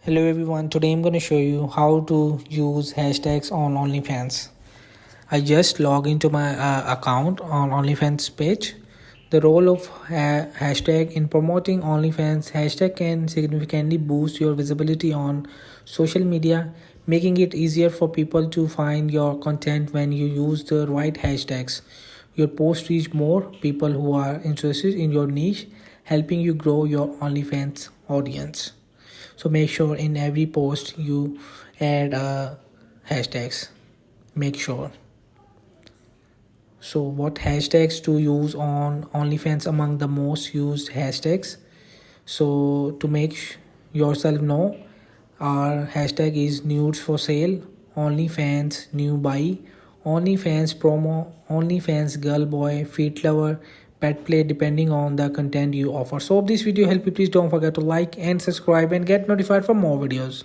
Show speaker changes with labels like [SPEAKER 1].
[SPEAKER 1] Hello everyone, today I'm going to show you how to use hashtags on OnlyFans. I just log into my account on OnlyFans page. The role of hashtag in promoting OnlyFans, hashtag can significantly boost your visibility on social media, making it easier for people to find your content when you use the right hashtags. Your posts reach more people who are interested in your niche, helping you grow your OnlyFans audience. So make sure in every post you add hashtags. Make sure. So what hashtags to use on OnlyFans? Among the most used hashtags, so to make yourself know, our hashtag is nudes for sale, OnlyFans new buy, OnlyFans promo, OnlyFans girl boy, feet lover, pet play, depending on the content you offer. So if this video helped you, please don't forget to like and subscribe and get notified for more videos.